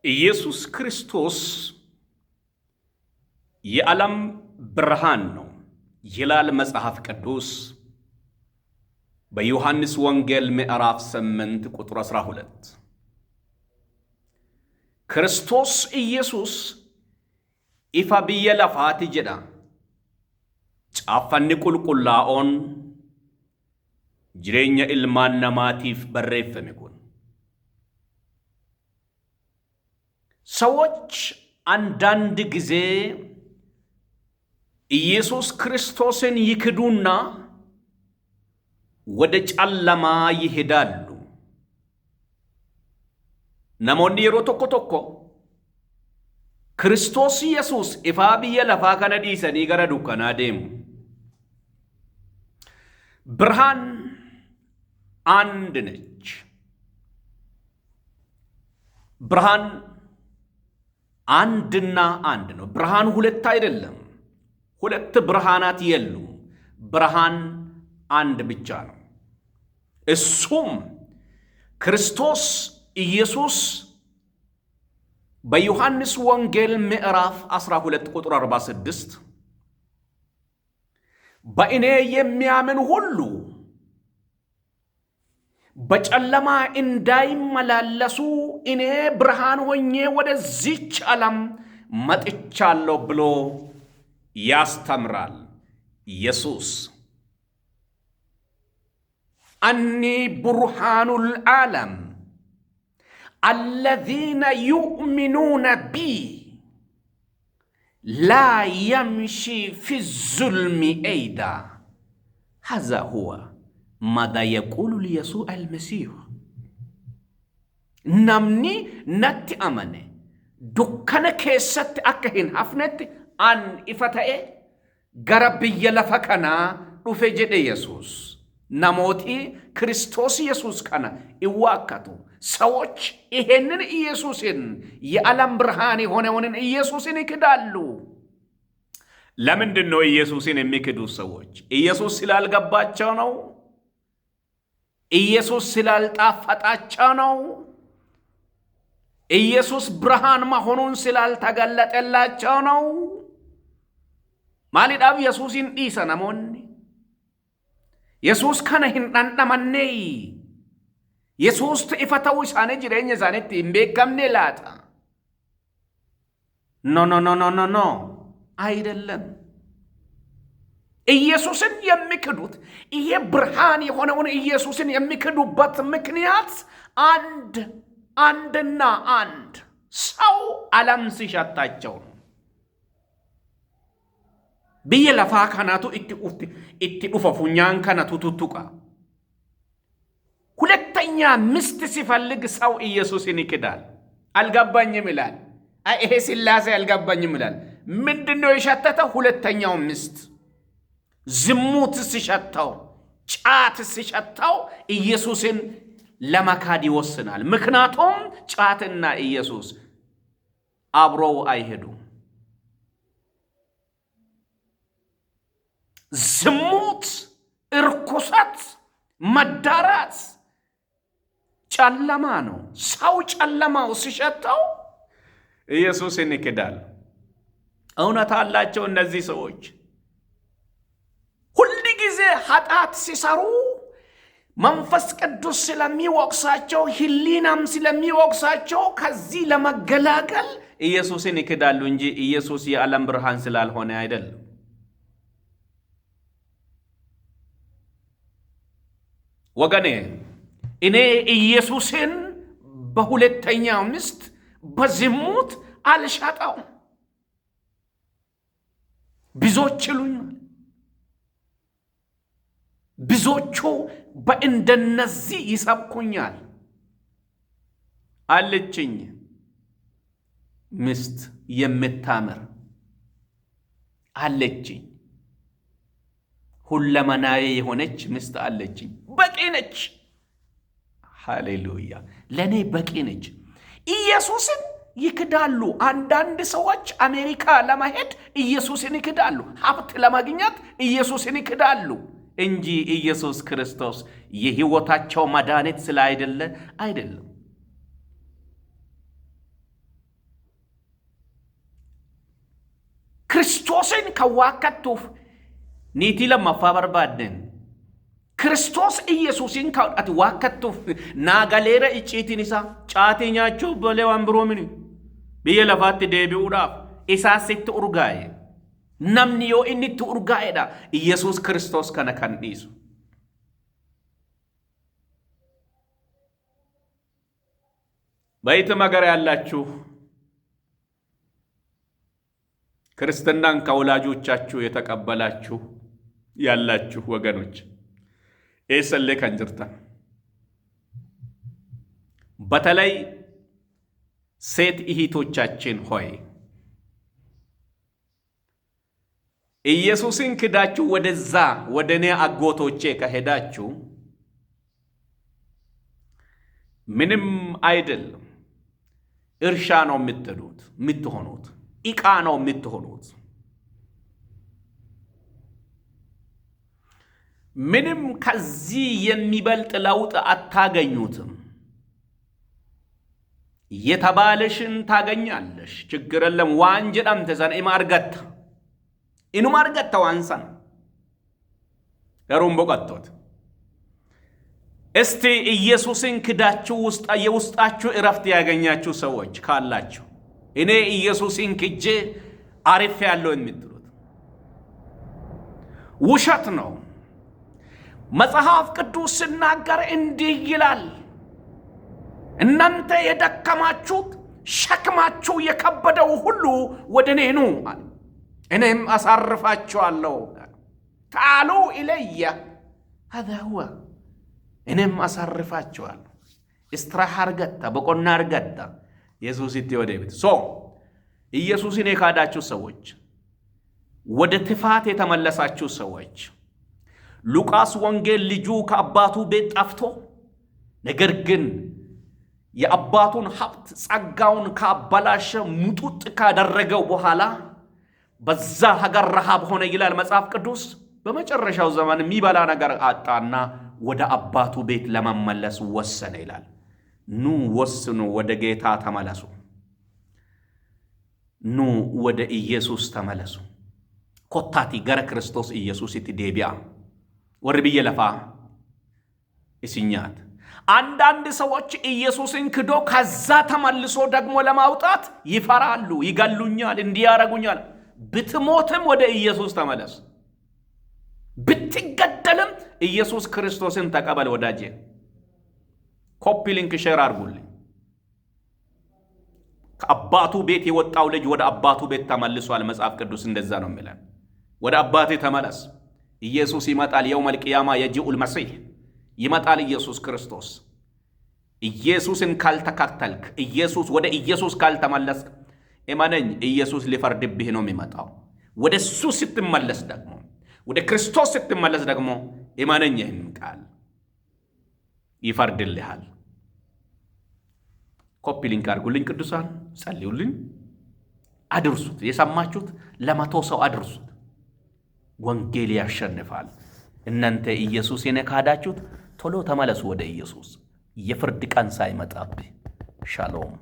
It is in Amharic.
ኢየሱስ ክርስቶስ የዓለም ብርሃን ነው ይላል መጽሐፍ ቅዱስ በዮሐንስ ወንጌል ምዕራፍ 8 ቁጥር 12። ክርስቶስ ኢየሱስ ኢፋ ብየ ለፋት ጀዳ ጫፈኒ ቁልቁላኦን ጅሬኛ ኢልማን ነማቲፍ በሬፈሜ ኩን ሰዎች አንዳንድ ጊዜ ኢየሱስ ክርስቶስን ይክዱና ወደ ጨለማ ይሄዳሉ። ነሞኒ የሮ ቶኮ ቶኮ ክርስቶስ ኢየሱስ ኢፋ ብየ ለፋ ከነ ዲሰኒ ገረ ዱከና ዴሙ። ብርሃን አንድ ነች። ብርሃን አንድና አንድ ነው። ብርሃን ሁለት አይደለም። ሁለት ብርሃናት የሉም። ብርሃን አንድ ብቻ ነው። እሱም ክርስቶስ ኢየሱስ በዮሐንስ ወንጌል ምዕራፍ 12 ቁጥር 46 በእኔ የሚያምን ሁሉ በጨለማ እንዳይመላለሱ እኔ ብርሃን ሆኜ ወደዚች ዓለም መጥቻለሁ ብሎ ያስተምራል። ኢየሱስ አኒ ቡርሃኑል ዓለም አለዚነ ዩእሚኑነ ቢ ላ የምሺ ፊ ዙልሚ ኤይዳ ሀዛ ሁወ ማዛ የቁሉ ልየሱዕ አልመሲሕ። namni natti amane dukkana keessatti akka hin hafnetti an ifa ta'e gara biyya lafa kanaa dhufe jedhe Yesuus። namooti ክርስቶስ ኢየሱስ kana ይዋከቱ ሰዎች ይሄንን ኢየሱስን የዓለም ብርሃን የሆነውን ኢየሱስን ይክዳሉ። ለምንድን ነው ኢየሱስን የሚክዱ ሰዎች? ኢየሱስ ስላልገባቸው ነው? ኢየሱስ ስላልጣፈጣቸው ነው? ኢየሱስ ብርሃን መሆኑን ስላልተገለጠላቸው ነው? ማሊዳብ ኢየሱስን ዲሰ ነሞኒ ኢየሱስ ከነ ሂንዳንዳመኔ ኢየሱስ ኢፈተው ኢሳኔ ጅሬኛ ኢሳኔት እምቤከምኔ ላታ ኖ አይደለም። ኢየሱስን የሚክዱት ይሄ ብርሃን የሆነውን ኢየሱስን የሚክዱበት ምክንያት አንድና አንድ ሰው ዓለም ሲሸታቸው ነው። ብየ ለፋ ከናቱ እtti ዱፈ ፉኛን ከናቱ ቱቱቃ ሁለተኛ ሚስት ሲፈልግ ሰው ኢየሱስን ይክዳል። አልገባኝም ይላል። ይሄ ስላሴ አልገባኝም ይላል። ምንድነው የሸተተው? ሁለተኛው ሚስት ዝሙት ሲሸተው፣ ጫት ሲሸተው ኢየሱስን ለመካድ ይወስናል። ምክንያቱም ጫትና ኢየሱስ አብረው አይሄዱም። ዝሙት፣ እርኩሰት፣ መዳራት ጨለማ ነው። ሰው ጨለማው ሲሸተው ኢየሱስን ይክዳል። እውነት አላቸው እነዚህ ሰዎች። ሁል ጊዜ ኃጢአት ሲሰሩ መንፈስ ቅዱስ ስለሚወቅሳቸው፣ ህሊናም ስለሚወቅሳቸው ከዚህ ለመገላገል ኢየሱስን ይክዳሉ እንጂ ኢየሱስ የዓለም ብርሃን ስላልሆነ አይደለም። ወገኔ እኔ ኢየሱስን በሁለተኛው ሚስት በዝሙት አልሸጠውም። ብዙዎች ይሉኛል። ብዙዎቹ በእንደነዚህ ይሰብኩኛል። አለችኝ ሚስት የምታምር አለችኝ። ሁለመናዬ የሆነች ሚስት አለችኝ። በቂ ነች። ሃሌሉያ! ለኔ በቂ ነች። ኢየሱስን ይክዳሉ። አንዳንድ ሰዎች አሜሪካ ለመሄድ ኢየሱስን ይክዳሉ። ሀብት ለማግኘት ኢየሱስን ይክዳሉ እንጂ ኢየሱስ ክርስቶስ የሕይወታቸው መድኃኒት ስላይደለ አይደለም። ክርስቶስን ከዋከቱፍ ኒቲ ለማፋ በርባደን ክርስቶስ ኢየሱስን ካውጣት ዋከቱፍ ናጋሌረ እጪቲንሳ ጫቴኛቸው በሌዋን ብሮምን በየለፋት ደቢኡዳፍ ኢሳሲት ኡርጋይ namni yoo inni itti urgaa'edha Yesuus Kiristoos kana kan dhiisu. በየትም ሀገር ያላችሁ ክርስትናን ከወላጆቻችሁ የተቀበላችሁ ያላችሁ ወገኖች ኤሰሌ ከንጅርታ በተለይ ሴት እህቶቻችን ሆይ ኢየሱስን ክዳችሁ ወደዛ ወደኔ አጎቶቼ ከሄዳችሁ ምንም አይደለም እርሻ ነው የምትሆኑት ኢቃ ነው የምትሆኑት ምንም ከዚህ የሚበልጥ ለውጥ አታገኙትም የተባለሽን ታገኛለሽ ችግር የለም ዋንጀዳም ተዛን ኢማርገታ ኢኑማርገታ ዋንሳን ያሩም በቀጥቶት እስቲ ኢየሱስን ክዳችሁ የውስጣችሁ እረፍት ያገኛችሁ ሰዎች ካላችሁ እኔ ኢየሱስን ክጄ አሪፍ ያለው የምትሉት ውሸት ነው መጽሐፍ ቅዱስ ሲናገር እንዲህ ይላል እናንተ የደከማችሁት ሸክማችሁ የከበደው ሁሉ ወደኔ ኑ እኔም አሳርፋችኋለሁ ታሉ ኢለያ هذا هو እኔም አሳርፋችኋለሁ استراحة አርገታ በቆና አርገታ ኢየሱስ ይተወደበት ኢየሱስን የካዳችሁ ሰዎች ወደ ትፋት የተመለሳችሁ ሰዎች ሉቃስ ወንጌል ልጁ ከአባቱ ቤት ጠፍቶ ነገር ግን የአባቱን ሀብት ጸጋውን ካበላሸ ሙጡጥ ካደረገው በኋላ በዛ ሀገር ረሃብ ሆነ ይላል መጽሐፍ ቅዱስ በመጨረሻው ዘመን የሚበላ ነገር አጣና ወደ አባቱ ቤት ለመመለስ ወሰነ ይላል ኑ ወስኑ ወደ ጌታ ተመለሱ ኑ ወደ ኢየሱስ ተመለሱ ኮታቲ ገረ ክርስቶስ ኢየሱስ ይትዴቢያ ወርብየ ለፋ እስኛት አንዳንድ ሰዎች ኢየሱስን ክዶ ከዛ ተመልሶ ደግሞ ለማውጣት ይፈራሉ ይገሉኛል እንዲያረጉኛል ብትሞትም ወደ ኢየሱስ ተመለስ ብትገደልም ኢየሱስ ክርስቶስን ተቀበል ወዳጄ ኮፒ ሊንክ ሼር አድርጉልኝ ከአባቱ ቤት የወጣው ልጅ ወደ አባቱ ቤት ተመልሷል መጽሐፍ ቅዱስ እንደዛ ነው የሚለን ወደ አባቴ ተመለስ ኢየሱስ ይመጣል የውመል ቂያማ የጂኡል መሲህ ይመጣል ኢየሱስ ክርስቶስ ኢየሱስን ካልተከተልክ ኢየሱስ ወደ ኢየሱስ ካልተመለስክ እመነኝ ኢየሱስ ሊፈርድብህ ነው የሚመጣው ወደ እሱ ስትመለስ ደግሞ ወደ ክርስቶስ ስትመለስ ደግሞ እመነኝ ይህን ቃል ይፈርድልሃል ኮፒ ሊንክ አድርጉልኝ ቅዱሳን ጸልዩልኝ አድርሱት የሰማችሁት ለመቶ ሰው አድርሱት ወንጌል ያሸንፋል እናንተ ኢየሱስን የካዳችሁት ቶሎ ተመለሱ ወደ ኢየሱስ የፍርድ ቀን ሳይመጣብህ ሻሎም